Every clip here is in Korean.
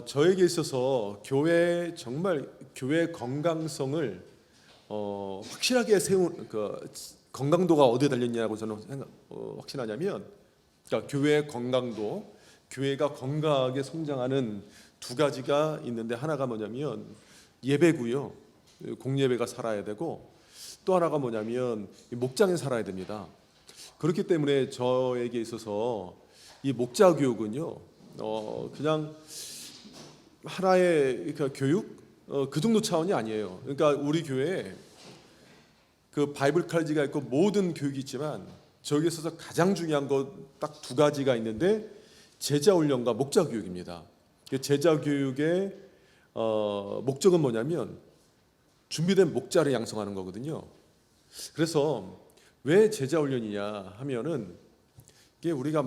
저에게 있어서 정말 교회 건강성을 확실하게 세운 건강도가 어디에 달렸냐고 저는 확신하냐면, 그러니까 교회의 건강도, 교회가 건강하게 성장하는 두 가지가 있는데, 하나가 뭐냐면 예배고요. 공예배가 살아야 되고, 또 하나가 뭐냐면 목장에 살아야 됩니다. 그렇기 때문에 저에게 있어서 이 목자 교육은요, 그냥 하나의 교육 그 정도 차원이 아니에요. 그러니까 우리 교회에 그 바이블 칼리지가 있고 모든 교육이 있지만, 저기에 있어서 가장 중요한 것 딱 두 가지가 있는데, 제자 훈련과 목자 교육입니다. 제자 교육의 목적은 뭐냐면 준비된 목자를 양성하는 거거든요. 그래서 왜 제자 훈련이냐 하면은, 이게 우리가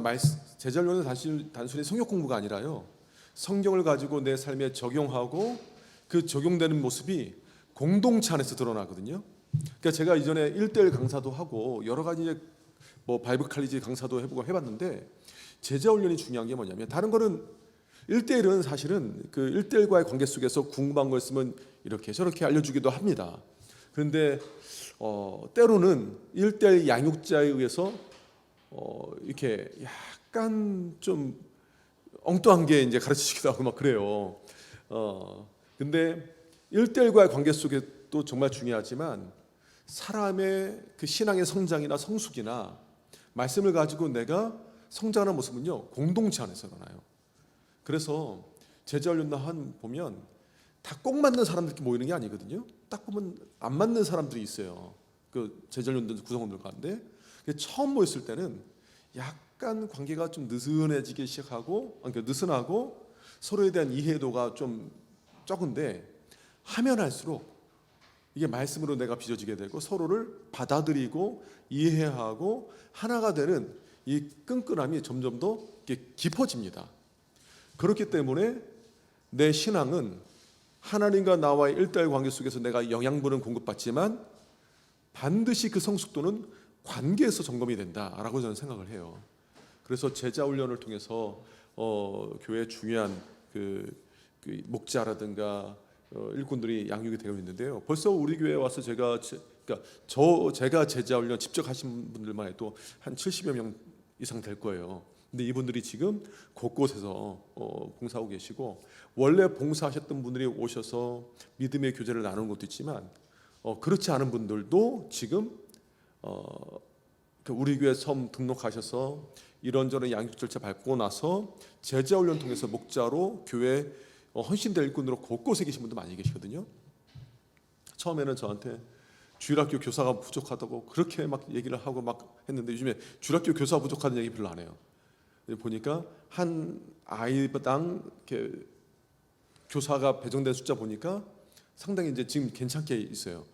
제자 훈련은 단순히 성경 공부가 아니라요, 성경을 가지고 내 삶에 적용하고 그 적용되는 모습이 공동체 안에서 드러나거든요. 그러니까 제가 이전에 1대1 강사도 하고 여러 가지 바이블 칼리지 강사도 해보고 해봤는데, 제자 훈련이 중요한 게 뭐냐면, 다른 거는 1대1은 사실은 그 1대1과의 관계 속에서 궁금한 거 있으면 이렇게 저렇게 알려주기도 합니다. 그런데 때로는 1대1 양육자에 의해서 이렇게 약간 좀 엉뚱한 게 이제 가르치기도 하고 막 그래요. 근데 1대1과의 관계 속에 또 정말 중요하지만, 사람의 그 신앙의 성장이나 성숙이나 말씀을 가지고 내가 성장하는 모습은요, 공동체 안에서 일어나요. 그래서 제자 훈련 보면 다 꼭 맞는 사람들끼리 모이는 게 아니거든요. 딱 보면 안 맞는 사람들이 있어요. 그 제자 훈련 구성원들 가운데. 처음 모였을 때는 약간 관계가 좀 느슨해지기 시작하고, 그러니까 느슨하고 서로에 대한 이해도가 좀 적은데, 하면 할수록 이게 말씀으로 내가 빚어지게 되고 서로를 받아들이고 이해하고 하나가 되는 이 끈끈함이 점점 더 깊어집니다. 그렇기 때문에 내 신앙은 하나님과 나와의 1대1 관계 속에서 내가 영양분은 공급받지만, 반드시 그 성숙도는 관계에서 점검이 된다라고 저는 생각을 해요. 그래서 제자 훈련을 통해서 교회의 중요한 그 목자라든가 일꾼들이 양육이 되어 있는데요. 벌써 우리 교회에 와서 제가 제자 훈련 직접 하신 분들만 해도 한 70여 명 이상 될 거예요. 근데 이분들이 지금 곳곳에서 봉사하고 계시고, 원래 봉사하셨던 분들이 오셔서 믿음의 교제를 나누는 것도 있지만, 그렇지 않은 분들도 지금 우리 교회 처음 등록하셔서 이런저런 양육 절차 밟고 나서 제자 훈련 통해서 목자로 교회 헌신될 일꾼으로 곳곳에 계신 분도 많이 계시거든요. 처음에는 저한테 주일학교 교사가 부족하다고 그렇게 막 얘기를 하고 막 했는데, 요즘에 주일학교 교사 부족하다는 얘기 별로 안 해요. 보니까 한 아이당 이렇게 교사가 배정된 숫자 보니까 상당히 이제 지금 괜찮게 있어요.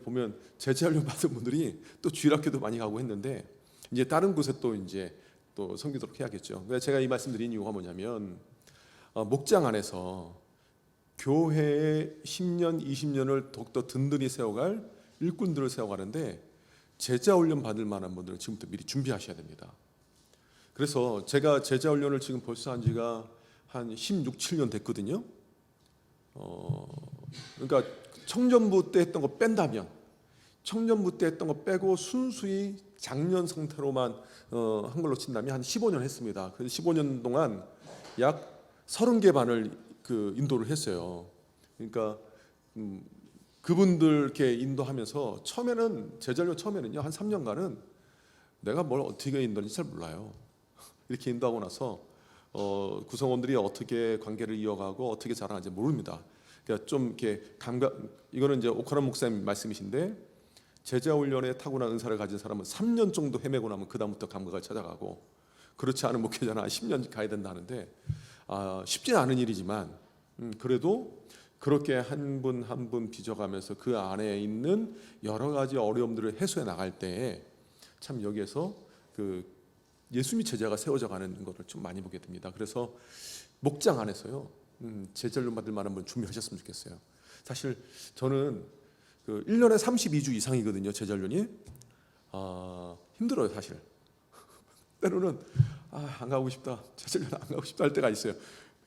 보면 제자 훈련 받은 분들이 또 주일학교도 많이 가고 했는데, 이제 다른 곳에 또 이제 또 섬기도록 해야겠죠. 그래서 제가 이 말씀드린 이유가 뭐냐면, 목장 안에서 교회의 10년, 20년을 더욱더 든든히 세워갈 일꾼들을 세워가는데, 제자 훈련 받을 만한 분들은 지금부터 미리 준비하셔야 됩니다. 그래서 제가 제자 훈련을 지금 벌써 한 지가 한 16, 17년 됐거든요. 그러니까 청년부 때 했던 거 뺀다면, 청년부 때 했던 거 빼고 순수히 작년 상태로만 한 걸로 친다면 한 15년 했습니다. 그래서 15년 동안 약 30개 반을 인도를 했어요. 그러니까 그분들 이렇게 인도하면서 처음에는 제자 훈련 처음에는요, 한 3년간은 내가 뭘 어떻게 인도하는지 잘 몰라요. 이렇게 인도하고 나서 구성원들이 어떻게 관계를 이어가고 어떻게 자라는지 모릅니다. 그러니까 좀 이렇게 이거는 이제 오카란 목사님 말씀이신데, 제자 훈련에 타고난 은사를 가진 사람은 3년 정도 헤매고 나면 그 다음부터 감각을 찾아가고, 그렇지 않은 목회자는 한 10년 가야 된다는데, 쉽지는 않은 일이지만 그래도 그렇게 한 분 한 분 빚어가면서 그 안에 있는 여러 가지 어려움들을 해소해 나갈 때에 참 여기에서 예수님의 제자가 세워져 가는 것을 좀 많이 보게 됩니다. 그래서 목장 안에서요, 제자 훈련 받을 만한 분 준비하셨으면 좋겠어요. 사실 저는 1년에 32주 이상이거든요, 제자 훈련이. 힘들어요, 사실. 때로는 안 가고 싶다, 제자 훈련 안 가고 싶다 할 때가 있어요.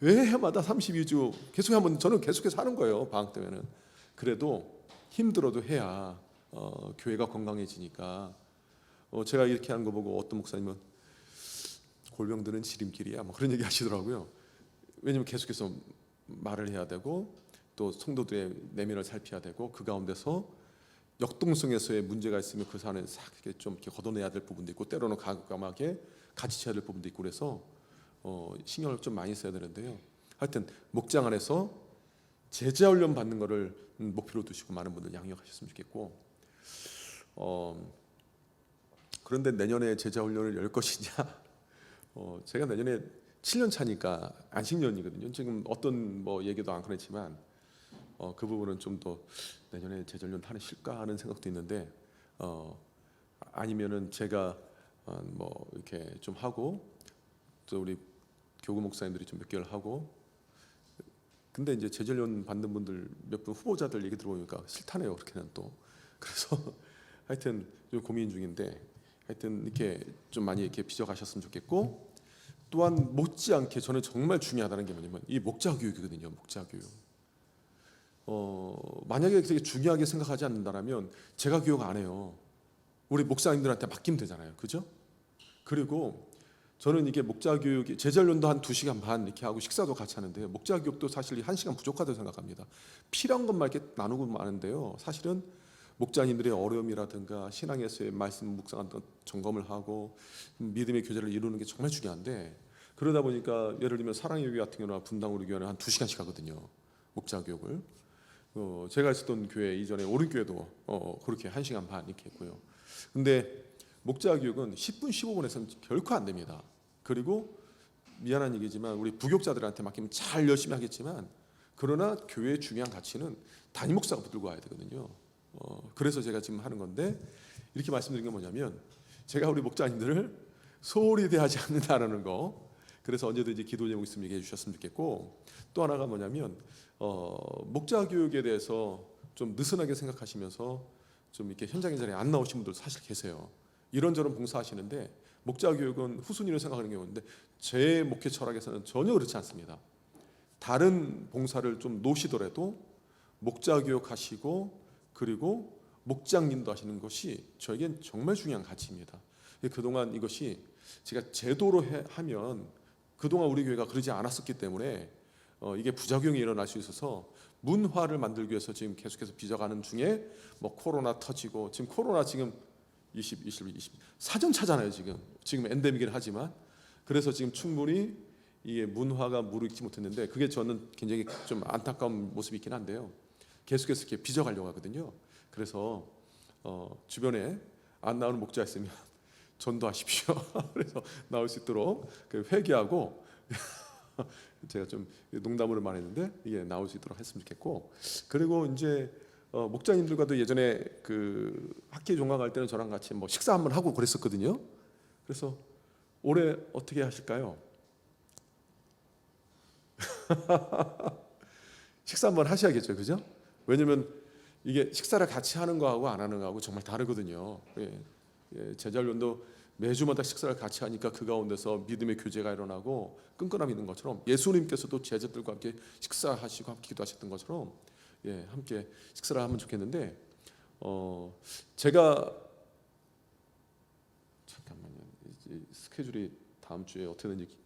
왜 해마다 32주 계속 하면 저는 계속해서 하는 거예요. 방학 때면은. 그래도 힘들어도 해야 교회가 건강해지니까. 제가 이렇게 하는 거 보고 어떤 목사님은 골병들은 지름길이야 뭐 그런 얘기 하시더라고요. 왜냐면 계속해서 말을 해야 되고 또 성도들의 내면을 살펴야 되고 그 가운데서 역동성에서의 문제가 있으면 그 사안을 싹 이렇게 좀 이렇게 걷어내야 될 부분도 있고 때로는 과감하게 가지쳐야 될 부분도 있고 그래서 신경을 좀 많이 써야 되는데요. 하여튼 목장 안에서 제자 훈련 받는 거를 목표로 두시고 많은 분들 양육하셨으면 좋겠고 그런데 내년에 제자 훈련을 열 것이냐? 제가 내년에 7년 차니까 안식년이거든요. 지금 어떤 뭐 얘기도 안 꺼냈지만 그 부분은 좀 더 내년에 제자 훈련 하는 실까 하는 생각도 있는데 아니면은 제가 뭐 이렇게 좀 하고 또 우리 교구 목사님들이 좀 몇 개월 하고 근데 이제 제자 훈련 받는 분들 몇 분 후보자들 얘기 들어보니까 싫다네요. 그렇게는 또 그래서 하여튼 좀 고민 중인데 하여튼 이렇게 좀 많이 이렇게 빚어가셨으면 좋겠고 또한 못지않게 저는 정말 중요하다는 게 뭐냐면 이 목자 교육이거든요. 목자 교육. 만약에 되게 중요하게 생각하지 않는다면 제가 교육 안 해요. 우리 목사님들한테 맡기면 되잖아요. 그죠? 그리고 저는 이게 목자 교육 제자 훈련도 한 2시간 반 이렇게 하고 식사도 같이 하는데 목자 교육도 사실 1시간 부족하다고 생각합니다. 필요한 것만 이렇게 나누고 마는데요. 사실은 목자님들의 어려움이라든가 신앙에서의 말씀 묵상한 점검을 하고 믿음의 교제를 이루는 게 정말 중요한데 그러다 보니까 예를 들면 사랑의 교회 같은 경우나 분당우리 교회는 한 2시간씩 하거든요. 목자 교육을. 제가 있었던 교회 이전에 오른교회도 그렇게 1시간 반 이렇게 했고요. 근데 목자 교육은 10분 15분에서는 결코 안 됩니다. 그리고 미안한 얘기지만 우리 부교육자들한테 맡기면 잘 열심히 하겠지만 그러나 교회의 중요한 가치는 담임 목사가 붙들고 와야 되거든요. 그래서 제가 지금 하는 건데 이렇게 말씀드린 게 뭐냐면 제가 우리 목자님들을 소홀히 대하지 않는다라는 거. 그래서 언제든지 기도 제목 있으면 얘기해 주셨으면 좋겠고 또 하나가 뭐냐면 목자 교육에 대해서 좀 느슨하게 생각하시면서 좀 이렇게 현장에 자리에 안 나오신 분들 사실 계세요. 이런저런 봉사하시는데 목자 교육은 후순위로 생각하는 경우인데 제 목회 철학에서는 전혀 그렇지 않습니다. 다른 봉사를 좀 놓으시더라도 목자 교육하시고 그리고 목장님도 하시는 것이 저에겐 정말 중요한 가치입니다. 그동안 이것이 제가 제도로 하면 그동안 우리 교회가 그러지 않았었기 때문에 이게 부작용이 일어날 수 있어서 문화를 만들기 위해서 지금 계속해서 빚어가는 중에 뭐 코로나 터지고 지금 코로나 지금 20 사전차잖아요. 지금 엔데믹이긴 하지만 그래서 지금 충분히 이게 문화가 무르익지 못했는데 그게 저는 굉장히 좀 안타까운 모습이 있긴 한데요. 계속해서 이렇게 빚어가려고 하거든요. 그래서 주변에 안 나오는 목자 있으면 전도하십시오. 그래서 나올 수 있도록 회개하고 제가 좀 농담으로 말했는데 이게 나올 수 있도록 했으면 좋겠고 그리고 이제 목자님들과도 예전에 그 학기 종강할 때는 저랑 같이 뭐 식사 한번 하고 그랬었거든요. 그래서 올해 어떻게 하실까요? 식사 한번 하셔야겠죠, 그죠? 왜냐면 이게 식사를 같이 하는 거하고 안 하는 거하고 정말 다르거든요. 제자 훈련도 매주마다 식사를 같이 하니까 그 가운데서 믿음의 교제가 일어나고 끈끈함이 있는 것처럼 예수님께서도 제자들과 함께 식사하시고 함께 기도하셨던 것처럼 함께 식사를 하면 좋겠는데 제가 잠깐만요. 스케줄이 다음 주에 어떻게 되는지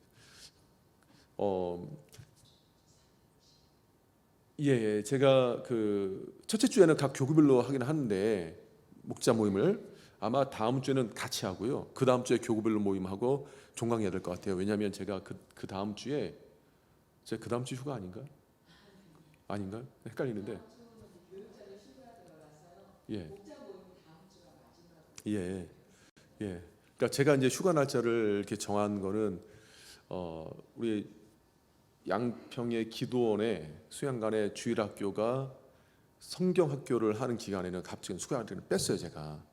제가 그 첫째 주에는 각 교구별로 하긴 하는데 목자 모임을 아마 다음 주에는 같이 하고요. 그 다음 주에 교구별로 모임하고 종강해야 될 것 같아요. 왜냐하면 제가 그 다음 주에 제가 그 다음 주 휴가 아닌가요? 헷갈리는데. 예. 예. 예. 그러니까 제가 이제 휴가 날짜를 이렇게 정한 거는 우리 양평의 기도원에 수양관의 주일학교가 성경학교를 하는 기간에는 갑자기 휴가를 뺐어요. 제가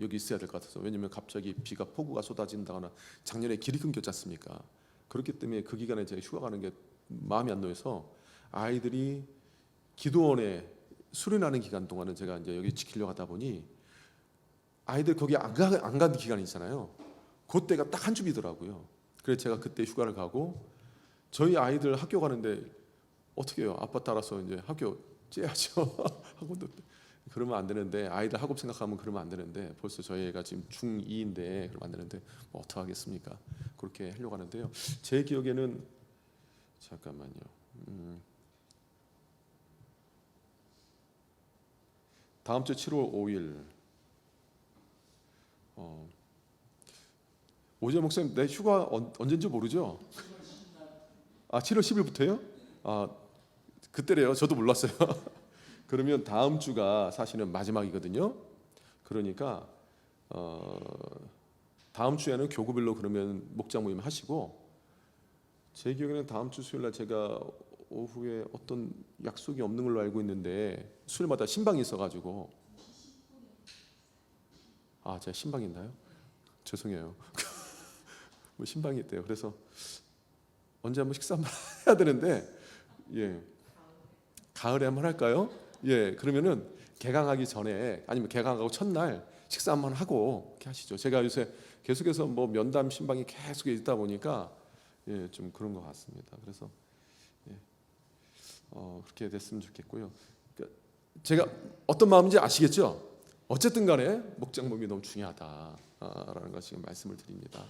여기 있어야 될 것 같아서. 왜냐하면 갑자기 비가 폭우가 쏟아진다거나 작년에 길이 끊겼지 않습니까? 그렇기 때문에 그 기간에 제가 휴가 가는 게 마음이 안 놓여서 아이들이 기도원에 수련하는 기간 동안은 제가 이제 여기 지키려고 하다 보니 아이들 거기 안 간 기간이 있잖아요. 그때가 딱 한 줌이더라고요. 그래서 제가 그때 휴가를 가고 저희 아이들 학교 가는데 어떻게 해요? 아빠 따라서 이제 학교 째야죠. 학원도 그러면 안 되는데, 아이들 학업 생각하면 그러면 안 되는데, 벌써 저희 애가 지금 중2인데 그러면 안 되는데 뭐 어떻게 하겠습니까? 그렇게 하려고 하는데요. 제 기억에는 잠깐만요. 다음 주 7월 5일 오재 목사님, 내 휴가 언제인지 모르죠? 7월 10일부터요? 그때래요. 저도 몰랐어요. 그러면 다음 주가 사실은 마지막이거든요. 그러니까 다음 주에는 교구별로 그러면 목장 모임 하시고, 제 기억에는 다음 주 수요일 날 제가 오후에 어떤 약속이 없는 걸로 알고 있는데, 수요일마다 신방이 있어가지고. 제가 신방이 있나요? 죄송해요. 뭐 신방이 있대요. 그래서 언제 한번 식사 한번 해야 되는데, 가을에 한번 할까요? 그러면은 개강하기 전에, 아니면 개강하고 첫날 식사 한번 하고 이렇게 하시죠. 제가 요새 계속해서 뭐 면담 신방이 계속 있다 보니까 좀 그런 것 같습니다. 그래서 그렇게 됐으면 좋겠고요. 그러니까 제가 어떤 마음인지 아시겠죠? 어쨌든 간에 목장 모임이 너무 중요하다라는 것 지금 말씀을 드립니다.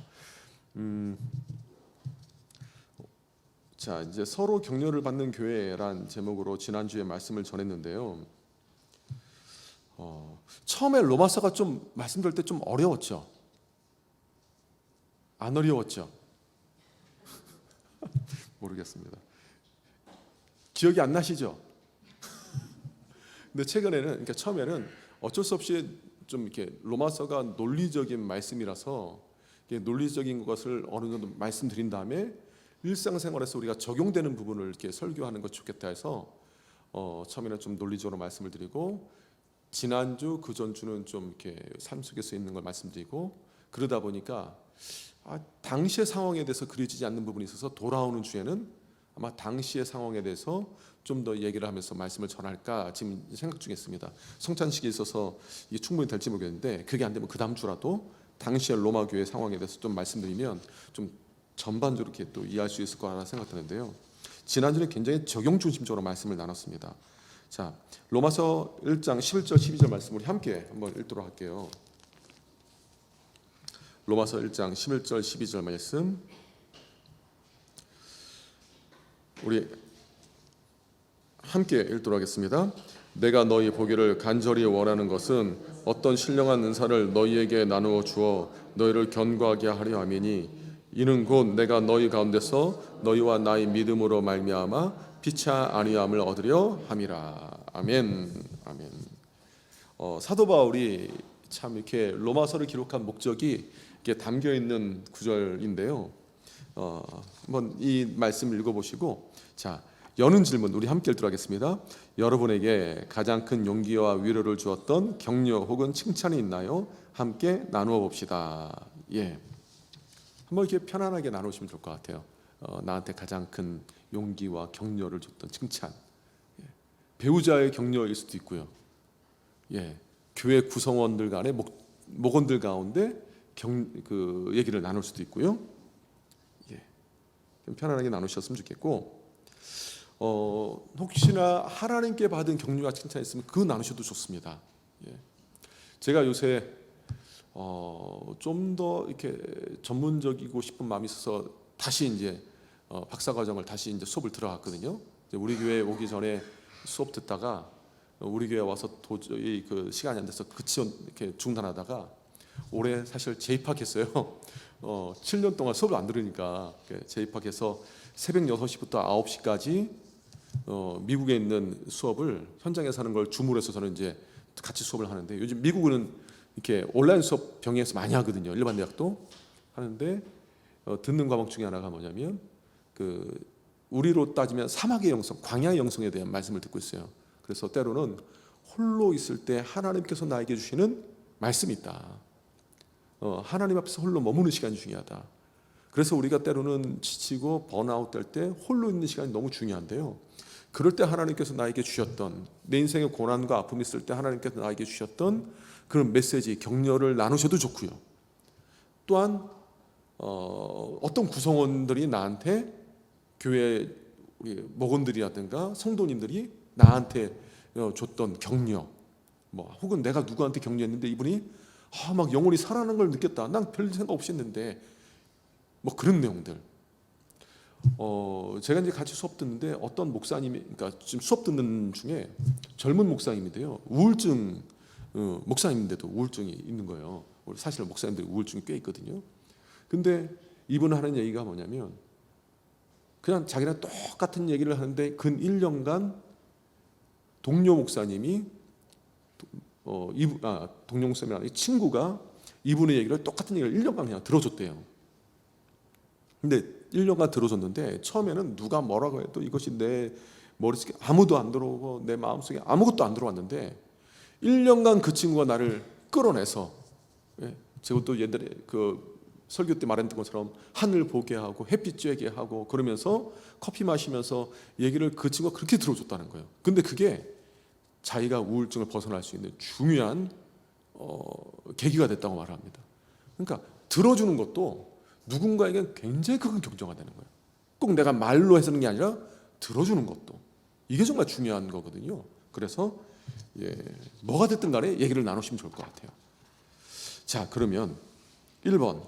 자, 이제 서로 격려를 받는 교회란 제목으로 지난주에 말씀을 전했는데요. 처음에 로마서가 좀 말씀드릴 때 좀 어려웠죠? 안 어려웠죠? 모르겠습니다. 기억이 안 나시죠? 근데 최근에는, 그러니까 처음에는 어쩔 수 없이 좀 이렇게 로마서가 논리적인 말씀이라서 논리적인 것을 어느 정도 말씀드린 다음에 일상생활에서 우리가 적용되는 부분을 이렇게 설교하는 것 좋겠다 해서 처음에는 좀 논리적으로 말씀을 드리고, 지난주 그 전주는 좀 이렇게 삶 속에서 있는 걸 말씀드리고, 그러다 보니까 당시의 상황에 대해서 그려지지 않는 부분이 있어서 돌아오는 주에는 아마 당시의 상황에 대해서 좀 더 얘기를 하면서 말씀을 전할까 지금 생각 중에 있습니다. 성찬식에 있어서 이게 충분히 될지 모르겠는데, 그게 안 되면 그 다음 주라도 당시의 로마 교회 상황에 대해서 좀 말씀드리면 좀 전반적으로 이렇게 또 이해할 수 있을 거라 생각하는데요. 지난주에 굉장히 적용 중심적으로 말씀을 나눴습니다. 자, 로마서 1장 11절 12절 말씀 우리 함께 한번 읽도록 할게요. 로마서 1장 11절 12절 말씀 우리 함께 읽도록 하겠습니다. 내가 너희 보기를 간절히 원하는 것은 어떤 신령한 은사를 너희에게 나누어 주어 너희를 견고하게 하려 함이니, 이는 곧 내가 너희 가운데서 너희와 나의 믿음으로 말미암아 피차 아니함을 얻으려 함이라. 아멘. 아멘. 사도 바울이 참 이렇게 로마서를 기록한 목적이 이렇게 담겨 있는 구절인데요. 한번 이 말씀을 읽어보시고, 자, 여는 질문 우리 함께 읽도록 하겠습니다. 여러분에게 가장 큰 용기와 위로를 주었던 격려 혹은 칭찬이 있나요? 함께 나누어 봅시다. 한번 이렇게 편안하게 나누시면 좋을 것 같아요. 나한테 가장 큰 용기와 격려를 줬던 칭찬, 배우자의 격려일 수도 있고요. 교회 구성원들 간의 목원들 가운데 그 얘기를 나눌 수도 있고요. 편안하게 나누셨으면 좋겠고, 혹시나 하나님께 받은 격려와 칭찬이 있으면 그거 나누셔도 좋습니다. 제가 요새 좀 더 이렇게 전문적이고 싶은 마음이 있어서 다시 이제 박사 과정을 다시 이제 수업을 들어갔거든요. 우리 교회 오기 전에 수업 듣다가 우리 교회 와서 도저히 그 시간이 안 돼서 이렇게 중단하다가 올해 사실 재입학했어요. 7년 동안 수업을 안 들으니까 재입학해서 새벽 6시부터 9시까지 미국에 있는 수업을 현장에서 하는 걸 줌으로 해서 저는 이제 같이 수업을 하는데, 요즘 미국은 이렇게 온라인 수업 병행해서 많이 하거든요. 일반 대학도 하는데 듣는 과목 중에 하나가 뭐냐면 그 우리로 따지면 사막의 영성, 광야의 영성에 대한 말씀을 듣고 있어요. 그래서 때로는 홀로 있을 때 하나님께서 나에게 주시는 말씀이 있다. 하나님 앞에서 홀로 머무는 시간이 중요하다. 그래서 우리가 때로는 지치고 번아웃 될 때 홀로 있는 시간이 너무 중요한데요. 그럴 때 하나님께서 나에게 주셨던, 내 인생에 고난과 아픔이 있을 때 하나님께서 나에게 주셨던 그런 메시지, 격려를 나누셔도 좋고요. 또한 어떤 구성원들이 나한테 교회 우리 목원들이라든가 성도님들이 나한테 줬던 격려, 뭐 혹은 내가 누구한테 격려했는데 이분이 막 영혼이 살아나는 걸 느꼈다. 난 별 생각 없이 했는데 뭐 그런 내용들. 제가 이제 같이 수업 듣는데 어떤 목사님이, 그러니까 지금 수업 듣는 중에 젊은 목사님인데요, 우울증, 목사님인데도 우울증이 있는 거예요. 사실 목사님들 우울증이 꽤 있거든요. 근데 이분은 하는 얘기가 뭐냐면 그냥 자기랑 똑같은 얘기를 하는데 근 1년간 동료 목사님이 동료 목사님이라는 친구가 이분의 얘기를 똑같은 얘기를 1년간 그냥 들어줬대요. 근데 1년간 들어줬는데 처음에는 누가 뭐라고 해도 이것이 내 머릿속에 아무도 안 들어오고 내 마음속에 아무것도 안 들어왔는데 1년간 그 친구가 나를 끌어내서, 제가 또 옛날에 그 설교 때 말했던 것처럼 하늘 보게 하고 햇빛 쬐게 하고 그러면서 커피 마시면서 얘기를 그 친구가 그렇게 들어줬다는 거예요. 근데 그게 자기가 우울증을 벗어날 수 있는 중요한 계기가 됐다고 말합니다. 그러니까 들어주는 것도 누군가에게 굉장히 큰 경제가 되는 거예요. 꼭 내가 말로 해서는 게 아니라 들어주는 것도, 이게 정말 중요한 거거든요. 그래서 뭐가 됐든 간에 얘기를 나누시면 좋을 것 같아요. 자, 그러면 1번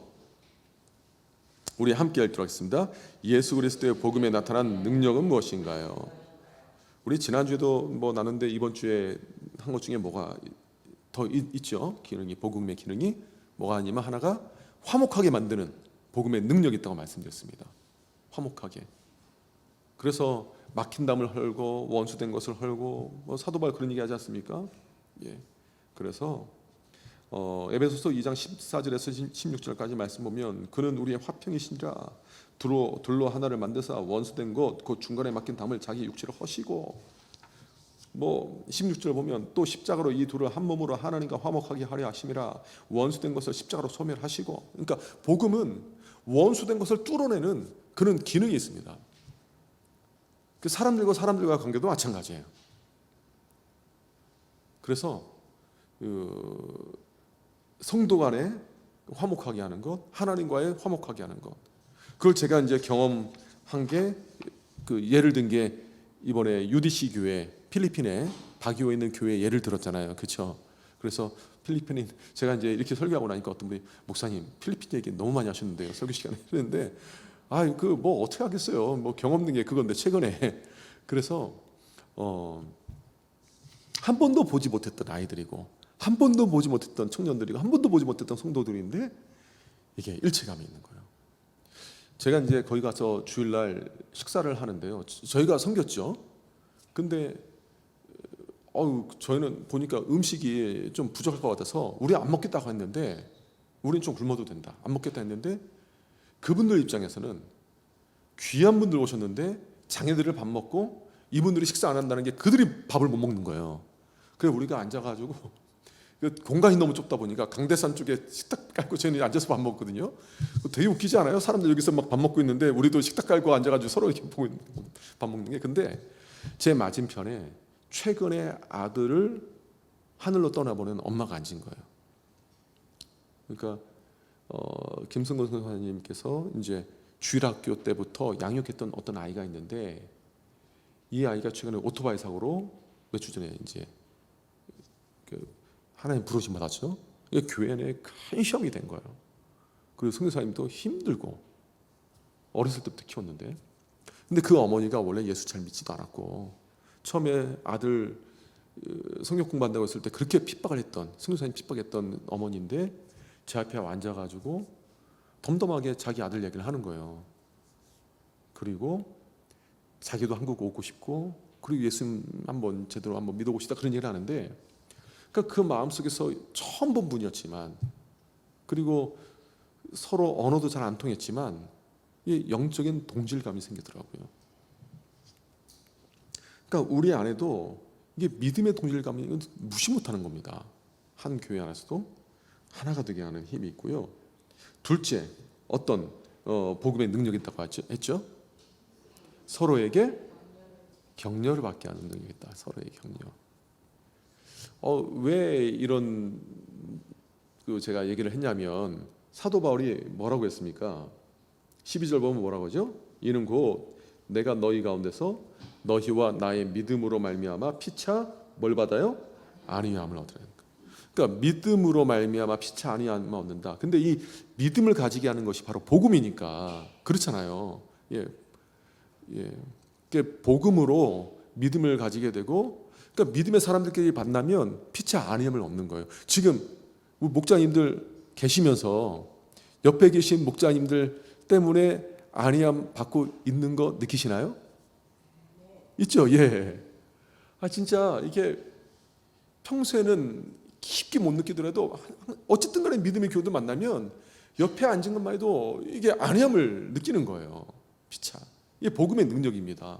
우리 함께 읽도록 하겠습니다. 예수 그리스도의 복음에 나타난 능력은 무엇인가요? 우리 지난주에도 뭐 나눴는데 이번 주에 한 것 중에 뭐가 더 있죠? 기능이, 복음의 기능이 뭐가 아니면 하나가 화목하게 만드는 복음의 능력이 있다고 말씀드렸습니다. 화목하게. 그래서 막힌 담을 헐고 원수된 것을 헐고, 뭐 사도 바울 그런 얘기 하지 않습니까? 그래서 에베소서 2장 14절에서 16절까지 말씀 보면 그는 우리의 화평이시니라. 둘로 하나를 만드사 원수된 것 그 중간에 막힌 담을 자기 육체로 허시고, 뭐 16절 보면 또 십자가로 이 둘을 한 몸으로 하나님과 화목하게 하려 하심이라. 원수된 것을 십자가로 소멸하시고. 그러니까 복음은 원수된 것을 뚫어내는 그런 기능이 있습니다. 그 사람들과 관계도 마찬가지예요. 그래서 성도 간에 화목하게 하는 것, 하나님과의 화목하게 하는 것, 그걸 제가 이제 경험한 게 그 예를 든 게 이번에 UDC 교회, 필리핀에 바기오에 있는 교회 예를 들었잖아요, 그렇죠? 그래서 필리핀인 제가 이제 이렇게 설교하고 나니까 어떤 분이 목사님 필리핀 얘기 너무 많이 하셨는데요, 설교 시간에 했는데 그 뭐 어떻게 하겠어요, 뭐 경험 있는 게 그건데 최근에 그래서 한 번도 보지 못했던 아이들이고 한 번도 보지 못했던 청년들이고 한 번도 보지 못했던 성도들인데 이게 일체감이 있는 거예요. 제가 이제 거기 가서 주일날 식사를 하는데요, 저희가 섬겼죠. 근데 저희는 보니까 음식이 좀 부족할 것 같아서 우리 안 먹겠다고 했는데, 우리는 좀 굶어도 된다, 안 먹겠다 했는데, 그분들 입장에서는 귀한 분들 오셨는데 장애들을 밥 먹고 이분들이 식사 안 한다는 게 그들이 밥을 못 먹는 거예요. 그래서 우리가 앉아가지고 공간이 너무 좁다 보니까 강대산 쪽에 식탁 깔고 저희는 앉아서 밥 먹거든요. 되게 웃기지 않아요? 사람들 여기서 막 밥 먹고 있는데 우리도 식탁 깔고 앉아가지고 서로 이렇게 보고 밥 먹는 게. 근데 제 맞은편에 최근에 아들을 하늘로 떠나보낸 엄마가 앉은 거예요. 그러니까 김승건 선생님께서 이제 주일학교 때부터 양육했던 어떤 아이가 있는데, 이 아이가 최근에 오토바이 사고로 몇 주 전에 이제 하나님 부르심 받았죠. 이게 교회 내에 큰 시험이 된 거예요. 그리고 선교사님도 힘들고 어렸을 때부터 키웠는데, 근데 그 어머니가 원래 예수 잘 믿지도 않았고 처음에 아들 성역 공부한다고 했을 때 그렇게 핍박을 했던, 선교사님 핍박했던 어머니인데 제 앞에 앉아가지고 덤덤하게 자기 아들 얘기를 하는 거예요. 그리고 자기도 한국 오고 싶고, 그리고 예수님 한번 제대로 한번 믿어보고 싶다, 그런 얘기를 하는데, 그러니까 그 마음속에서 처음 본 분이었지만, 그리고 서로 언어도 잘 안 통했지만 이 영적인 동질감이 생기더라고요. 그러니까 우리 안에도 이게 믿음의 동질감이 무시 못하는 겁니다. 한 교회 안에서도 하나가 되게 하는 힘이 있고요. 둘째, 어떤 복음의 능력이 있다고 했죠? 서로에게 격려를 받게 하는 능력이 있다. 서로의 격려. 왜 이런 제가 얘기를 했냐면, 사도 바울이 뭐라고 했습니까? 12절 보면 뭐라고 하죠? 이는 곧 내가 너희 가운데서 너희와 나의 믿음으로 말미암아 피차 뭘 받아요? 안위함을 얻으라. 그러니까 믿음으로 말미암아 피차 안위함을 얻는다. 근데 이 믿음을 가지게 하는 것이 바로 복음이니까 그렇잖아요. 예, 예. 그러니까 복음으로 믿음을 가지게 되고, 그러니까 믿음의 사람들끼리 만나면 피차 안위함을 얻는 거예요. 지금 우리 목자님들 계시면서 옆에 계신 목자님들 때문에 안위함 받고 있는 거 느끼시나요? 있죠. 예. 진짜 이게 평소에는 깊게 못 느끼더라도 어쨌든 간에 믿음의 교우들 만나면 옆에 앉은 것만 해도 이게 안위함을 느끼는 거예요. 피차. 이게 복음의 능력입니다.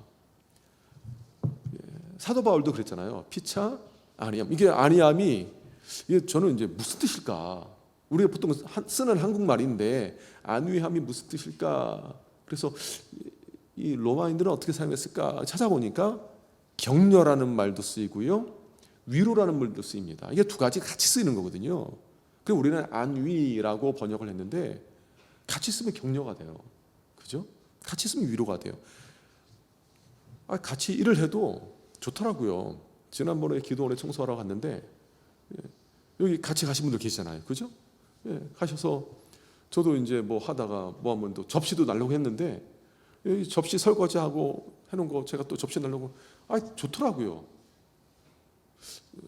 예. 사도 바울도 그랬잖아요. 피차, 안위함. 이게 안위함이, 이게 저는 이제 무슨 뜻일까? 우리가 보통 쓰는 한국말인데 안위함이 무슨 뜻일까? 그래서 이 로마인들은 어떻게 사용했을까 찾아보니까 격려라는 말도 쓰이고요, 위로라는 말도 쓰입니다. 이게 두 가지 같이 쓰이는 거거든요. 그래서 우리는 안위라고 번역을 했는데 같이 쓰면 격려가 돼요. 그죠? 같이 쓰면 위로가 돼요. 같이 일을 해도 좋더라고요. 지난번에 기도원에 청소하러 갔는데 여기 같이 가신 분들 계시잖아요. 그죠? 예, 가셔서 저도 이제 뭐 하다가 뭐 하면 또 접시도 날려고 했는데 여기 접시 설거지하고 해놓은 거 제가 또 접시 날려고 좋더라고요.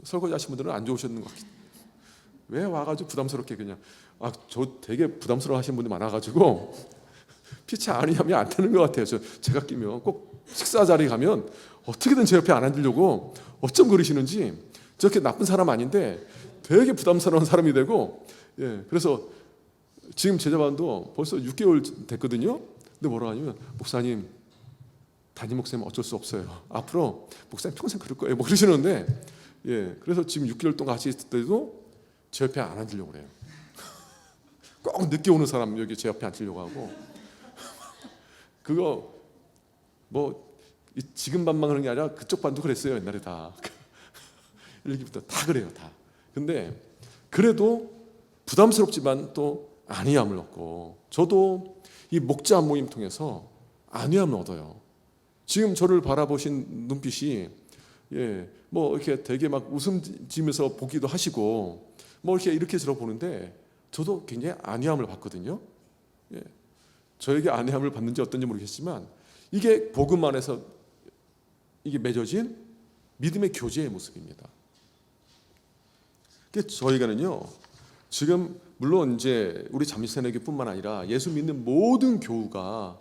설거지 하신 분들은 안 좋으셨는 것 같아요. 왜 와가지고 부담스럽게 그냥 저 되게 부담스러워 하시는 분들이 많아가지고 피차 안위함이 안 되는 것 같아요. 제가 끼면 꼭 식사 자리 가면 어떻게든 제 옆에 안 앉으려고 어쩜 그러시는지, 저렇게 나쁜 사람 아닌데 되게 부담스러운 사람이 되고, 예, 그래서 지금 제자반도 벌써 6개월 됐거든요. 근데 뭐라 하냐면, 목사님, 담임 목사님 어쩔 수 없어요. 앞으로 목사님 평생 그럴 거예요. 뭐 그러시는데, 예, 그래서 지금 6개월 동안 같이 있을 때도 제 옆에 안 앉으려고 그래요. 꼭 늦게 오는 사람 여기 제 옆에 앉으려고 하고, 그거 뭐 지금 반만 그런 게 아니라 그쪽 반도 그랬어요. 옛날에 다. 1기부터 다 그래요. 다. 근데 그래도 부담스럽지만 또 안위함을 얻고, 저도 이 목자 모임 통해서 안위함을 얻어요. 지금 저를 바라보신 눈빛이, 예, 뭐 이렇게 되게 막 웃음 지면서 보기도 하시고 뭐 이렇게 들어보는데 저도 굉장히 안위함을 받거든요. 예, 저에게 안위함을 받는지 어떤지 모르겠지만 이게 복음 안에서 이게 맺어진 믿음의 교제의 모습입니다. 저희가는요, 지금 물론 이제 우리 잠시새내교뿐만 아니라 예수 믿는 모든 교우가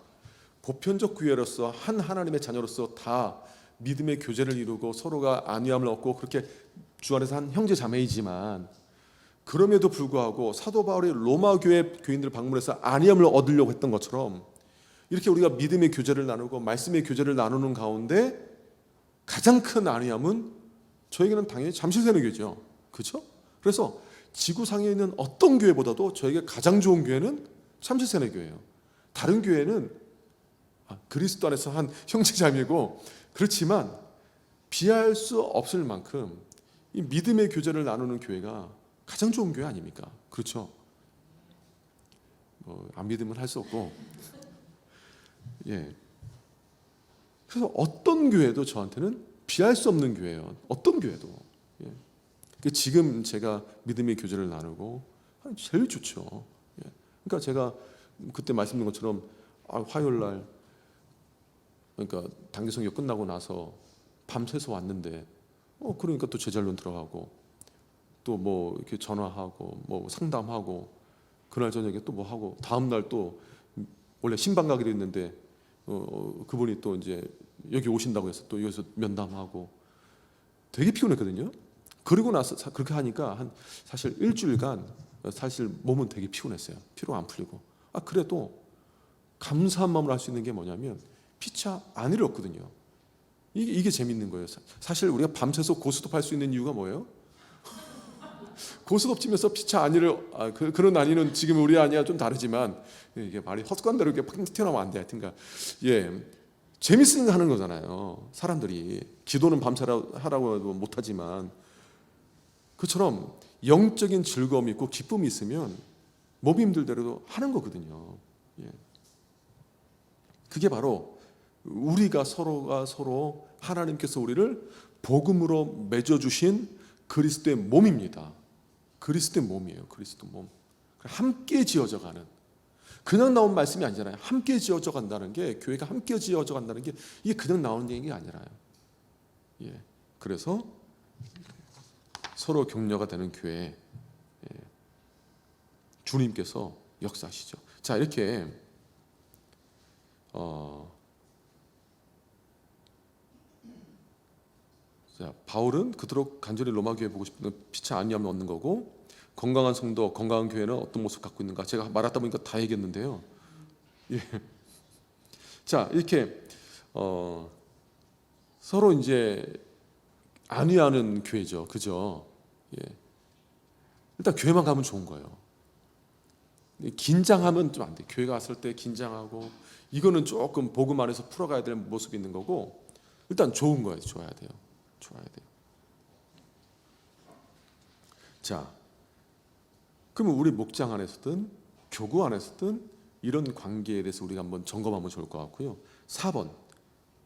보편적 교회로서 한 하나님의 자녀로서 다 믿음의 교제를 이루고 서로가 안위함을 얻고 그렇게 주 안에서 한 형제 자매이지만, 그럼에도 불구하고 사도 바울이 로마 교회 교인들 방문해서 안위함을 얻으려고 했던 것처럼 이렇게 우리가 믿음의 교제를 나누고 말씀의 교제를 나누는 가운데 가장 큰 안위함은 저에게는 당연히 잠실새내교죠. 그렇죠? 그래서 지구상에 있는 어떤 교회보다도 저에게 가장 좋은 교회는 잠실새내교예요. 다른 교회는 그리스도 안에서 한 형제자매고, 그렇지만 비할 수 없을 만큼 이 믿음의 교제를 나누는 교회가 가장 좋은 교회 아닙니까? 그렇죠? 안 믿으면 할 수 없고, 예. 그래서 어떤 교회도 저한테는 비할 수 없는 교회예요. 어떤 교회도. 예. 지금 제가 믿음의 교제를 나누고 제일 좋죠. 예. 그러니까 제가 그때 말씀드린 것처럼 화요일 날, 그러니까 단기 선교 끝나고 나서 밤새서 왔는데 그러니까 또 제자론 들어가고 또 뭐 이렇게 전화하고 뭐 상담하고 그날 저녁에 또 뭐 하고 다음 날 또 원래 신방 가기로 했는데 그분이 또 이제 여기 오신다고 해서 또 여기서 면담하고 되게 피곤했거든요. 그리고 나서 그렇게 하니까 사실 일주일간 사실 몸은 되게 피곤했어요. 피로가 안 풀리고. 그래도 감사한 마음으로 할 수 있는 게 뭐냐면 피차 안위를 얻거든요. 이게 재밌는 거예요. 사실 우리가 밤새서 고스톱 할 수 있는 이유가 뭐예요? 고스톱 치면서 피차 안위를, 그런 안위는 지금 우리 안위와 좀 다르지만 이게 말이 헛간대로 이렇게 팍 튀어나오면 안 돼. 하여튼가, 예, 재밌으니까 하는 거잖아요. 사람들이 기도는 밤새라고 해도 못하지만 그처럼 영적인 즐거움이 있고 기쁨이 있으면 몸이 힘들더라도 하는 거거든요. 예. 그게 바로 우리가 서로가 서로 하나님께서 우리를 복음으로 맺어 주신 그리스도의 몸입니다. 그리스도의 몸이에요. 그리스도 몸. 함께 지어져 가는, 그냥 나온 말씀이 아니잖아요. 함께 지어져 간다는 게, 교회가 함께 지어져 간다는 게 이게 그냥 나오는 얘기가 아니라요. 예. 그래서 서로 격려가 되는 교회, 주님께서 역사하시죠. 자, 이렇게 자, 바울은 그토록 간절히 로마 교회 보고 싶은 건 피차 아니하면 얻는 거고, 건강한 성도, 건강한 교회는 어떤 모습 갖고 있는가, 제가 말하다 보니까 다 얘기했는데요. 예. 자, 이렇게 서로 이제 안위하는 교회죠, 그죠? 예. 일단 교회만 가면 좋은 거예요. 긴장하면 좀 안 돼. 교회 갔을 때 긴장하고, 이거는 조금 복음 안에서 풀어가야 될 모습이 있는 거고, 일단 좋은 거예요. 좋아야 돼요. 좋아야 돼요. 자, 그러면 우리 목장 안에서든 교구 안에서든 이런 관계에 대해서 우리가 한번 점검하면 좋을 것 같고요. 4번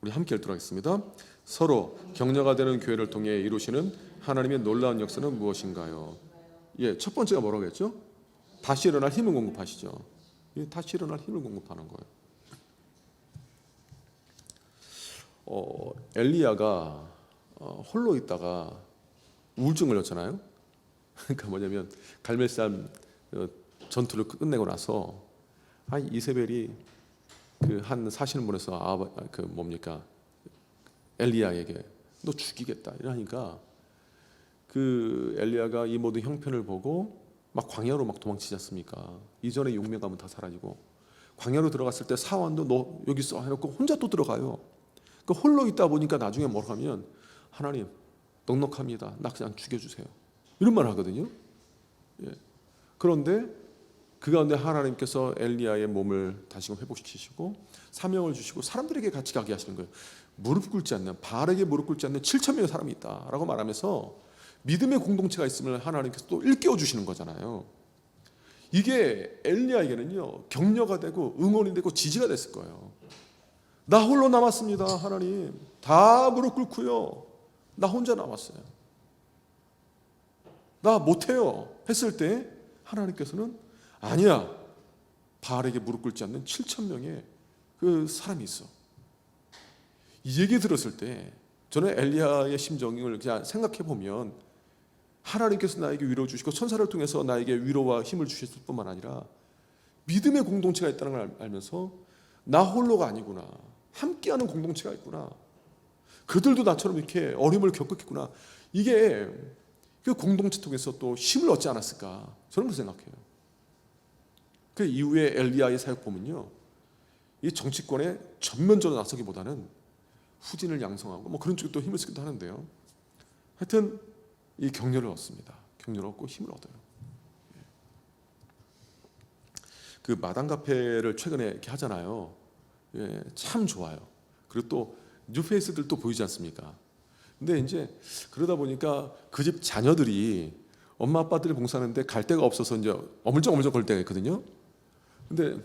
우리 함께 읽도록 하겠습니다. 서로 격려가 되는 교회를 통해 이루시는 하나님의 놀라운 역사는 무엇인가요? 예, 첫 번째가 뭐라고 했죠? 다시 일어날 힘을 공급하시죠. 예, 다시 일어날 힘을 공급하는 거예요. 엘리야가 홀로 있다가 우울증 걸렸잖아요. 그러니까 뭐냐면 갈멜산 전투를 끝내고 나서 이세벨이 그 한 사신을 보내서 엘리야에게 너 죽이겠다 이러니까, 그 엘리야가 이 모든 형편을 보고 막 광야로 막 도망치지 않습니까? 이전에 용맹감은 다 사라지고, 광야로 들어갔을 때 사원도 너 여기 있어 해놓고 혼자 또 들어가요. 그 홀로 있다 보니까 나중에 뭐라고 하면, 하나님 넉넉합니다, 나 그냥 죽여주세요, 이런 말 하거든요. 예. 그런데 그 가운데 하나님께서 엘리야의 몸을 다시금 회복시키시고 사명을 주시고 사람들에게 같이 가게 하시는 거예요. 무릎 꿇지 않는, 바알에게 무릎 꿇지 않는 7천 명의 사람이 있다라고 말하면서 믿음의 공동체가 있음을 하나님께서 또 일깨워 주시는 거잖아요. 이게 엘리야에게는요 격려가 되고 응원이 되고 지지가 됐을 거예요. 나 홀로 남았습니다, 하나님 다 무릎 꿇고요, 나 혼자 남았어요, 나 못해요 했을 때 하나님께서는 아니야, 바알에게 무릎 꿇지 않는 7천 명의 그 사람이 있어. 이 얘기 들었을 때 저는 엘리야의 심정을 그냥 생각해 보면, 하나님께서 나에게 위로 주시고 천사를 통해서 나에게 위로와 힘을 주셨을 뿐만 아니라 믿음의 공동체가 있다는 걸 알면서 나 홀로가 아니구나, 함께하는 공동체가 있구나, 그들도 나처럼 이렇게 어려움을 겪었겠구나, 이게 그 공동체 통해서 또 힘을 얻지 않았을까, 저는 그렇게 생각해요. 그 이후에 엘리야의 사역 보면요, 이 정치권에 전면적으로 나서기보다는 후진을 양성하고 뭐 그런 쪽에 또 힘을 쓰기도 하는데요. 하여튼 이 격려를 얻습니다. 격려를 얻고 힘을 얻어요. 그 마당 카페를 최근에 이렇게 하잖아요. 예, 참 좋아요. 그리고 또 뉴페이스들도 보이지 않습니까? 근데 이제 그러다 보니까 그 집 자녀들이 엄마 아빠들이 봉사하는데 갈 데가 없어서 이제 어물쩍어물쩍 걸 때가 있거든요. 근데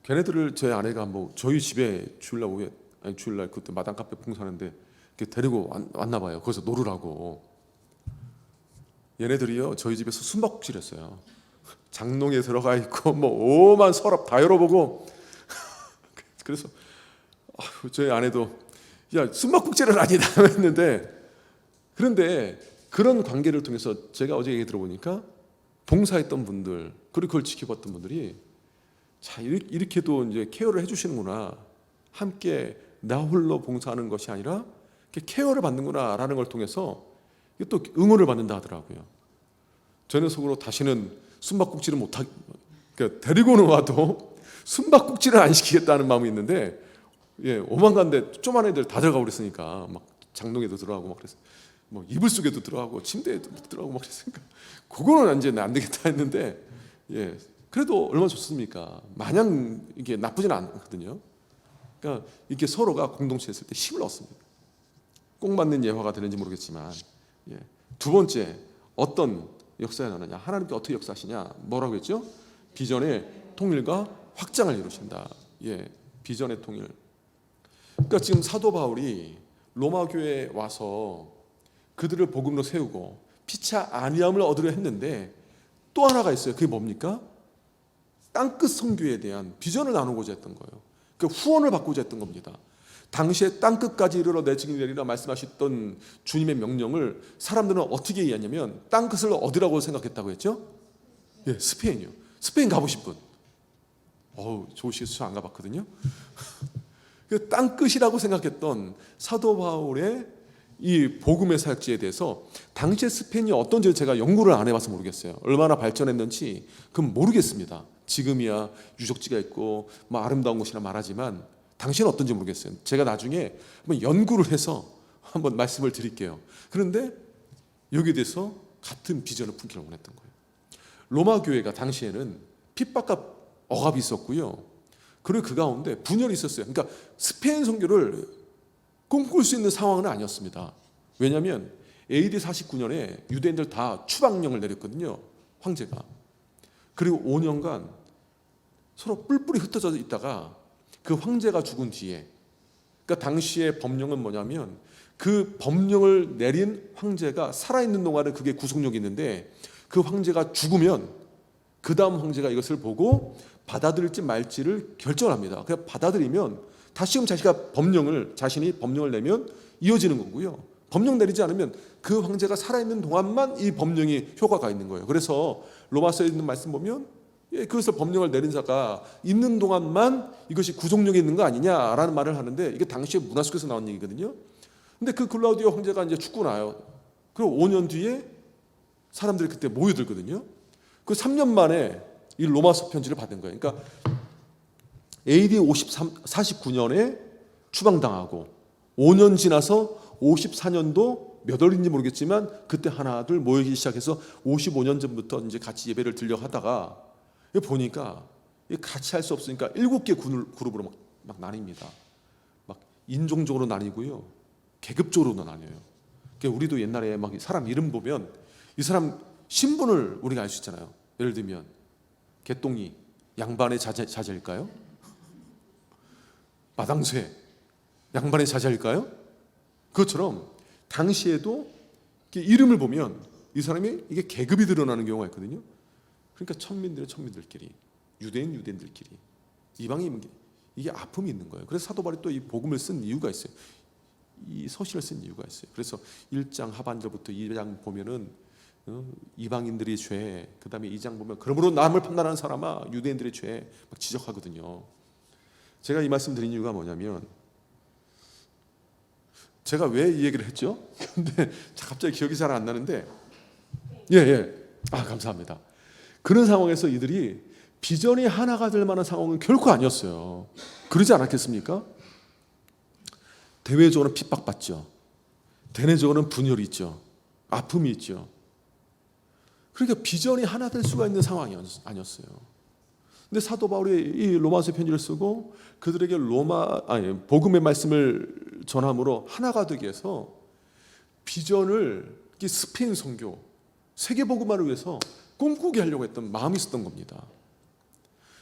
걔네들을 제 아내가 뭐 저희 집에 주일날 그때 마당 카페 봉사하는데 이렇게 데리고 왔나 봐요. 거기서 놀으라고. 얘네들이요 저희 집에서 숨바꼭질 했어요. 장롱에 들어가 있고 뭐 오만 서랍 다 열어보고 그래서 저희 아내도 야 숨바꼭질은 아니다 했는데, 그런데 그런 관계를 통해서 제가 어제 얘기 들어보니까 봉사했던 분들, 그리고 그걸 지켜봤던 분들이 자 이렇게도 이제 케어를 해주시는구나, 함께 나 홀로 봉사하는 것이 아니라 이렇게 케어를 받는구나라는 걸 통해서 또 응원을 받는다 하더라고요. 저는 속으로 다시는 숨바꼭질을 못하, 그러니까 데리고는 와도 숨바꼭질을 안 시키겠다는 마음이 있는데, 예, 오만간데 조그만 애들 다 들어가고 그랬으니까 막 장롱에도 들어가고 막 그랬어요. 뭐 이불 속에도 들어가고 침대에도 들어가고 막 그랬으니까 그거는 이제 안 되겠다 했는데, 예, 그래도 얼마나 좋습니까? 마냥 이게 나쁘지는 않거든요. 그러니까 이렇게 서로가 공동체했을 때 힘을 얻습니다. 꼭 맞는 예화가 되는지 모르겠지만, 예. 두 번째 어떤 역사에 나느냐, 하나님께 어떻게 역사하시냐, 뭐라고 했죠? 비전의 통일과 확장을 이루신다. 예, 비전의 통일. 그러니까 지금 사도 바울이 로마 교회에 와서 그들을 복음으로 세우고 피차 안위함을 얻으려 했는데 또 하나가 있어요. 그게 뭡니까? 땅끝 선교에 대한 비전을 나누고자 했던 거예요. 그 후원을 받고자 했던 겁니다. 당시에 땅끝까지 이르러 내 증인이 되리라 말씀하셨던 주님의 명령을 사람들은 어떻게 이해하냐면 땅끝을 어디라고 생각했다고 했죠? 예, 스페인이요. 스페인 가보신 분. 좋으시겠어요. 저 안 가봤거든요. 그 땅끝이라고 생각했던 사도 바울의 이 복음의 사역지에 대해서 당시에 스페인이 어떤지 제가 연구를 안 해봐서 모르겠어요. 얼마나 발전했는지 그건 모르겠습니다. 지금이야 유적지가 있고 뭐 아름다운 곳이라 말하지만 당시는 어떤지 모르겠어요. 제가 나중에 한번 연구를 해서 한번 말씀을 드릴게요. 그런데 여기에 대해서 같은 비전을 품기를 원했던 거예요. 로마 교회가 당시에는 핍박과 억압이 있었고요. 그리고 그 가운데 분열이 있었어요. 그러니까 스페인 선교를 꿈꿀 수 있는 상황은 아니었습니다. 왜냐하면 AD 49년에 유대인들 다 추방령을 내렸거든요. 황제가. 그리고 5년간 서로 뿔뿔이 흩어져 있다가 그 황제가 죽은 뒤에, 그러니까 당시의 법령은 뭐냐면 그 법령을 내린 황제가 살아있는 동안은 그게 구속력이 있는데 그 황제가 죽으면 그 다음 황제가 이것을 보고 받아들일지 말지를 결정합니다. 그냥 받아들이면 다시금 자신이 법령을 내면 이어지는 거고요. 법령 내리지 않으면 그 황제가 살아있는 동안만 이 법령이 효과가 있는 거예요. 그래서 로마서에 있는 말씀 보면 그것을 법령을 내린 자가 있는 동안만 이것이 구속력이 있는 거 아니냐라는 말을 하는데 이게 당시에 문화 속에서 나온 얘기거든요. 근데 그 글라우디오 황제가 이제 죽고 나요. 그리고 5년 뒤에 사람들이 그때 모여들거든요. 그 3년 만에 이 로마서 편지를 받은 거예요. 그러니까 AD 49년에 추방당하고 5년 지나서 54년도 몇 월인지 모르겠지만 그때 하나 둘 모이기 시작해서 55년 전부터 이제 같이 예배를 드려 하다가 보니까 같이 할 수 없으니까 7개 그룹으로 막 나뉩니다. 막 인종적으로 나뉘고요, 계급적으로도 나뉘어요. 그러니까 우리도 옛날에 막 사람 이름 보면 이 사람 신분을 우리가 알 수 있잖아요. 예를 들면 개똥이 양반의 자제일까요? 마당쇠 양반의 자제일까요? 그것처럼 당시에도 이름을 보면 이 사람이 이게 계급이 드러나는 경우가 있거든요. 그러니까 천민들은 천민들끼리, 유대인들끼리, 이방인끼리 이게 아픔이 있는 거예요. 그래서 사도 바울이 또 이 복음을 쓴 이유가 있어요. 이 서신을 쓴 이유가 있어요. 그래서 1장 하반절부터 2장 보면은 이방인들의 죄, 그 다음에 2장 보면 그러므로 남을 판단하는 사람아 유대인들의 죄 막 지적하거든요. 제가 이 말씀 드린 이유가 뭐냐면 제가 왜 이 얘기를 했죠? 근데 갑자기 기억이 잘 안 나는데 감사합니다. 그런 상황에서 이들이 비전이 하나가 될 만한 상황은 결코 아니었어요. 그러지 않았겠습니까? 대외적으로는 핍박받죠. 대내적으로는 분열이 있죠. 아픔이 있죠. 그러니까 비전이 하나 될 수가 있는 상황이 아니었어요. 근데 사도 바울이 이 로마서 편지를 쓰고 그들에게 복음의 말씀을 전함으로 하나가 되게 해서 비전을 스페인 선교, 세계 복음화를 위해서 꿈꾸게 하려고 했던 마음이 있었던 겁니다.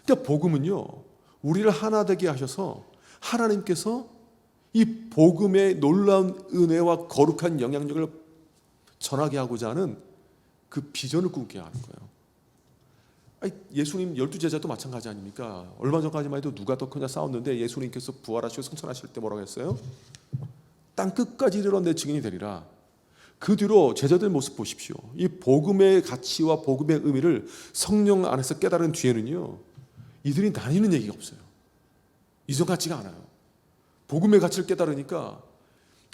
그러니까 복음은요, 우리를 하나 되게 하셔서 하나님께서 이 복음의 놀라운 은혜와 거룩한 영향력을 전하게 하고자 하는 그 비전을 꿈꾸게 하는 거예요. 예수님 12제자도 마찬가지 아닙니까? 얼마 전까지만 해도 누가 더 크냐 싸웠는데 예수님께서 부활하시고 승천하실 때 뭐라고 했어요? 땅 끝까지 이르러 내 증인이 되리라. 그 뒤로 제자들 모습 보십시오. 이 복음의 가치와 복음의 의미를 성령 안에서 깨달은 뒤에는요, 이들이 나뉘는 얘기가 없어요. 이전 같지가 않아요. 복음의 가치를 깨달으니까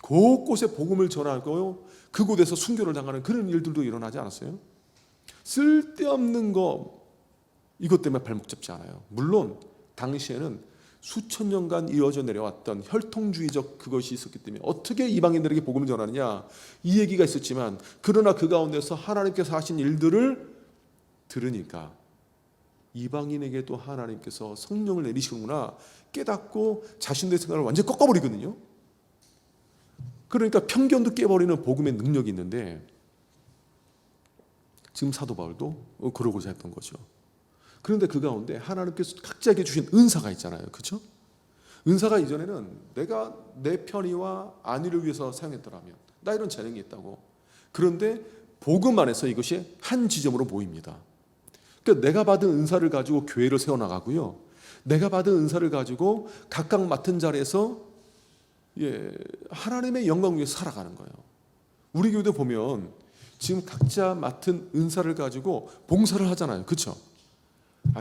곳곳에 복음을 전하고 그곳에서 순교를 당하는 그런 일들도 일어나지 않았어요? 쓸데없는 거 이것 때문에 발목 잡지 않아요. 물론 당시에는 수천 년간 이어져 내려왔던 혈통주의적 그것이 있었기 때문에 어떻게 이방인들에게 복음을 전하느냐 이 얘기가 있었지만, 그러나 그 가운데서 하나님께서 하신 일들을 들으니까 이방인에게도 하나님께서 성령을 내리시는구나 깨닫고 자신들의 생각을 완전히 꺾어버리거든요. 그러니까 편견도 깨버리는 복음의 능력이 있는데 지금 사도 바울도 그러고자 했던 거죠. 그런데 그 가운데 하나님께서 각자에게 주신 은사가 있잖아요. 그렇죠? 은사가 이전에는 내가 내 편의와 안위를 위해서 사용했더라면 나 이런 재능이 있다고. 그런데 복음 안에서 이것이 한 지점으로 모입니다. 그러니까 내가 받은 은사를 가지고 교회를 세워나가고요, 내가 받은 은사를 가지고 각각 맡은 자리에서 하나님의 영광 위에서 살아가는 거예요. 우리 교회도 보면 지금 각자 맡은 은사를 가지고 봉사를 하잖아요. 그렇죠?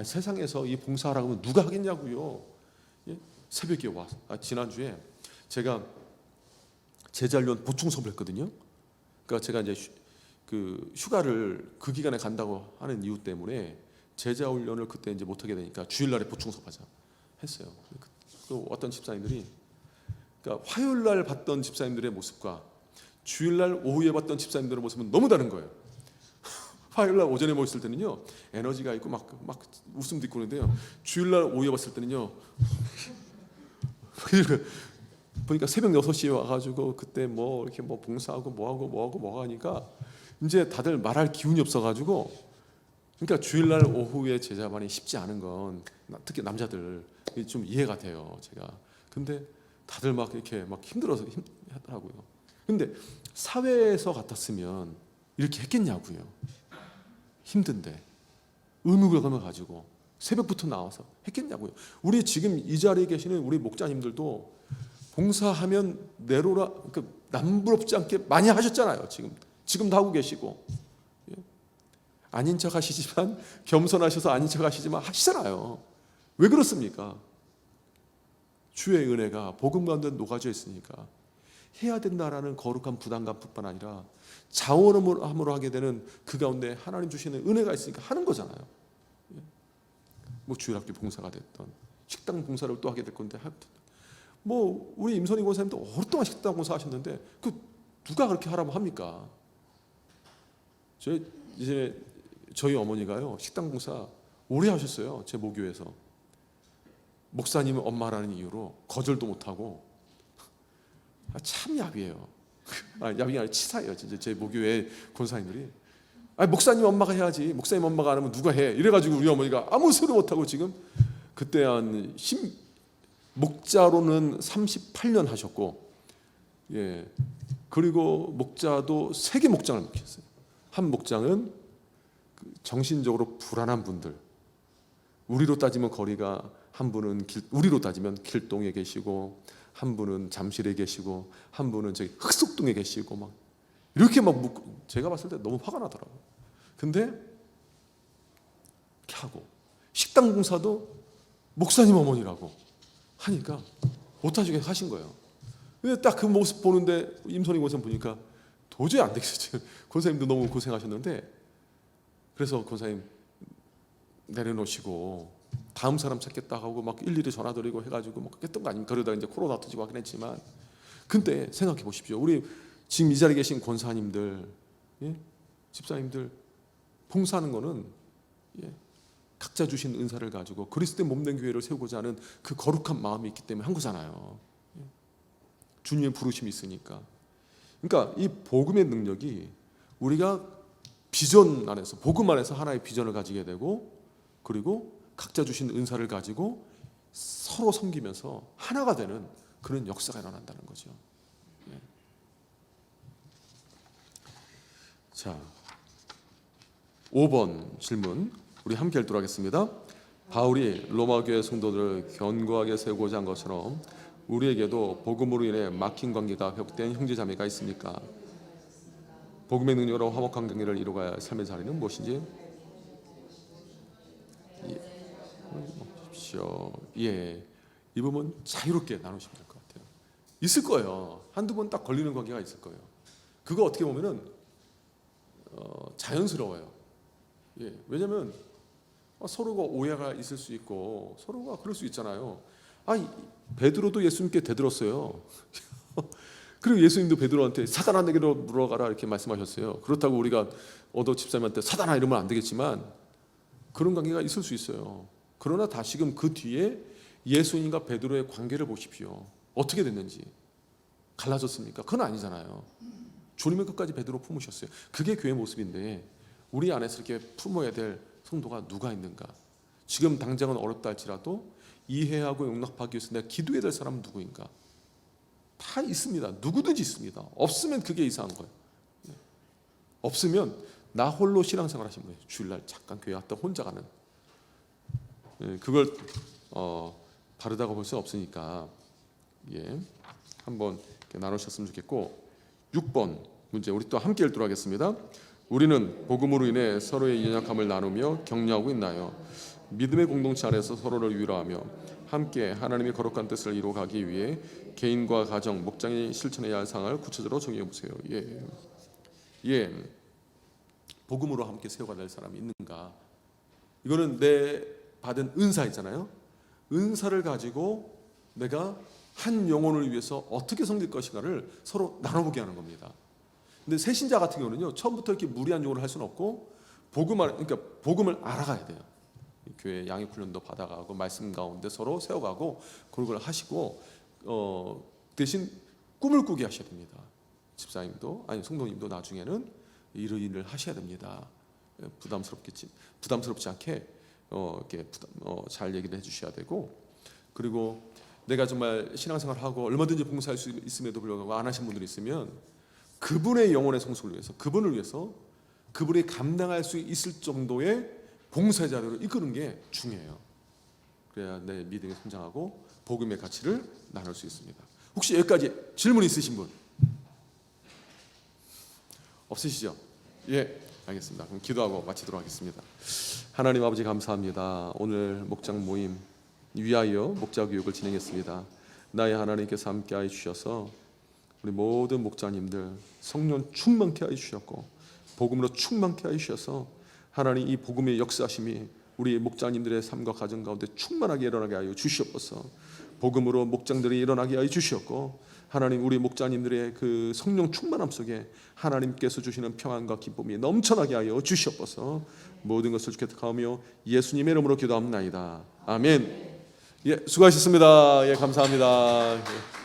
세상에서 이 봉사하라고 하면 누가 하겠냐고요. 새벽에 지난주에 제가 제자훈련 보충 수업을 했거든요. 그러니까 제가 이제 휴가를 그 기간에 간다고 하는 이유 때문에 제자훈련을 그때 이제 못 하게 되니까 주일날에 보충 수업하자 했어요. 그 어떤 집사님들이, 그러니까 화요일날 봤던 집사님들의 모습과 주일날 오후에 봤던 집사님들의 모습은 너무 다른 거예요. 화요일날 오전에 모였을 때는요 에너지가 있고 막 웃음도 있고 그러는데요, 주일날 오후에 봤을 때는요 보니까 새벽 6시에 와가지고 그때 뭐 이렇게 뭐 봉사하고 뭐하고 하니까 이제 다들 말할 기운이 없어가지고, 그러니까 주일날 오후에 제자반이 쉽지 않은 건 특히 남자들 좀 이해가 돼요, 제가. 근데 다들 막 이렇게 막 힘들어서 하더라고요. 근데 사회에서 같았으면 이렇게 했겠냐고요. 힘든데 의무감을 가지고 새벽부터 나와서 했겠냐고요. 우리 지금 이 자리에 계시는 우리 목자님들도 봉사하면 내로라, 그러니까 남부럽지 않게 많이 하셨잖아요. 지금도 하고 계시고, 아닌 척 하시지만, 겸손하셔서 아닌 척 하시지만 하시잖아요. 왜 그렇습니까? 주의 은혜가 복음 가운데 녹아져 있으니까 해야 된다라는 거룩한 부담감뿐만 아니라 자원함으로 하게 되는 그 가운데 하나님 주시는 은혜가 있으니까 하는 거잖아요. 뭐 주일학교 봉사가 됐던, 식당 봉사를 또 하게 될 건데, 뭐 우리 임선희 권사님도 오랫동안 식당 봉사 하셨는데 그 누가 그렇게 하라고 합니까? 저희 어머니가요 식당 봉사 오래 하셨어요. 제 모교에서. 목사님은 엄마라는 이유로 거절도 못하고. 참 야비해요. 야비가 아니라 치사해요. 진짜 제 모교의 권사님들이. 목사님 엄마가 해야지, 목사님 엄마가 안 하면 누가 해, 이래가지고 우리 어머니가 아무 소리 못하고 지금 그때 목자로는 38년 하셨고, 그리고 목자도 3개 목장을 맡겼어요. 한 목장은 정신적으로 불안한 분들, 우리로 따지면 거리가, 한 분은 우리로 따지면 길동에 계시고, 한 분은 잠실에 계시고, 한 분은 저기 흑석동에 계시고, 막 이렇게 제가 봤을 때 너무 화가 나더라고요. 근데 이렇게 하고, 식당 봉사도 목사님 어머니라고 하니까 못하시게 하신 거예요. 근데 딱 그 모습 보는데 임선희 권사님 보니까 도저히 안 되겠어요. 권사님도 너무 고생하셨는데, 그래서 권사님 내려놓으시고 다음 사람 찾겠다 하고 막 일일이 전화드리고 해가지고 막 했던 거 아닙니까? 그러다 이제 코로나 터지고 하긴 했지만, 근데 생각해 보십시오. 우리 지금 이 자리에 계신 권사님들, 집사님들 봉사하는 거는 각자 주신 은사를 가지고 그리스도의 몸된 교회를 세우고자 하는 그 거룩한 마음이 있기 때문에 한 거잖아요. 주님의 부르심이 있으니까. 그러니까 이 복음의 능력이 우리가 비전 안에서, 복음 안에서 하나의 비전을 가지게 되고, 그리고 각자 주신 은사를 가지고 서로 섬기면서 하나가 되는 그런 역사가 일어난다는 거죠. 자, 5번 질문 우리 함께 읽도록 하겠습니다. 바울이 로마 교회 성도들을 견고하게 세우고자 한 것처럼 우리에게도 복음으로 인해 막힌 관계가 회복된 형제자매가 있습니까? 복음의 능력으로 화목한 관계를 이루어가야 할 삶의 자리는 무엇인지 보십시오. 이 부분 자유롭게 나누시면 될 것 같아요. 있을 거예요. 한두 번 딱 걸리는 관계가 있을 거예요. 그거 어떻게 보면은 자연스러워요. 왜냐하면 서로가 오해가 있을 수 있고 서로가 그럴 수 있잖아요. 베드로도 예수님께 대들었어요. 그리고 예수님도 베드로한테 사단아 내게로 물어가라 이렇게 말씀하셨어요. 그렇다고 우리가 집사님한테 사단아 이러면 안 되겠지만 그런 관계가 있을 수 있어요. 그러나 다시금 그 뒤에 예수님과 베드로의 관계를 보십시오. 어떻게 됐는지. 갈라졌습니까? 그건 아니잖아요. 주님의 끝까지 베드로 품으셨어요. 그게 교회 모습인데 우리 안에서 이렇게 품어야 될 성도가 누가 있는가? 지금 당장은 어렵다 할지라도 이해하고 용납하기 위해서 내가 기도해야 될 사람은 누구인가? 다 있습니다. 누구든지 있습니다. 없으면 그게 이상한 거예요. 없으면 나 홀로 신앙생활 하시는 거예요. 주일날 잠깐 교회 왔다 혼자 가는. 그걸 바르다고 볼 수 없으니까 한번 나누셨으면 좋겠고, 6번 문제 우리 또 함께 읽도록 하겠습니다. 우리는 복음으로 인해 서로의 연약함을 나누며 격려하고 있나요? 믿음의 공동체 안에서 서로를 위로하며 함께 하나님의 거룩한 뜻을 이루어가기 위해 개인과 가정, 목장이 실천해야 할 상을 구체적으로 정해 보세요. 복음으로 함께 세워가야 될 사람이 있는가? 이거는 내 받은 은사 있잖아요. 은사를 가지고 내가 한 영혼을 위해서 어떻게 섬길 것인가를 서로 나눠보게 하는 겁니다. 근데 새신자 같은 경우는요, 처음부터 이렇게 무리한 요구를 할 수는 없고 복음을 알아가야 돼요. 교회 양육 훈련도 받아가고 말씀 가운데 서로 세워가고 그걸 하시고 대신 꿈을 꾸게 하셔야 됩니다. 집사님도 아니 성도님도 나중에는 이런 일을 하셔야 됩니다. 부담스럽지 않게 이렇게 잘 얘기를 해주셔야 되고, 그리고 내가 정말 신앙생활하고 얼마든지 봉사할 수 있음에도 불구하고 안 하신 분들이 있으면 그분의 영혼의 성숙을 위해서, 그분을 위해서 그분이 감당할 수 있을 정도의 봉사자료를 이끄는 게 중요해요. 그래야 내 믿음이 성장하고 복음의 가치를 나눌 수 있습니다. 혹시 여기까지 질문 있으신 분? 없으시죠? 알겠습니다. 그럼 기도하고 마치도록 하겠습니다. 하나님 아버지 감사합니다. 오늘 목장 모임 위하여 목자 교육을 진행했습니다. 나의 하나님께서 함께하여 주셔서 우리 모든 목자님들 성령 충만케 하여 주셨고 복음으로 충만케 하여 주셔서 하나님 이 복음의 역사심이 우리 목자님들의 삶과 가정 가운데 충만하게 일어나게 하여 주시옵소서. 복음으로 목장들이 일어나게 하여 주시옵고, 하나님 우리 목자님들의 그 성령 충만함 속에 하나님께서 주시는 평안과 기쁨이 넘쳐나게 하여 주시옵소서. 모든 것을 주께 택하며 예수님의 이름으로 기도합나이다. 아멘. 수고하셨습니다. 감사합니다.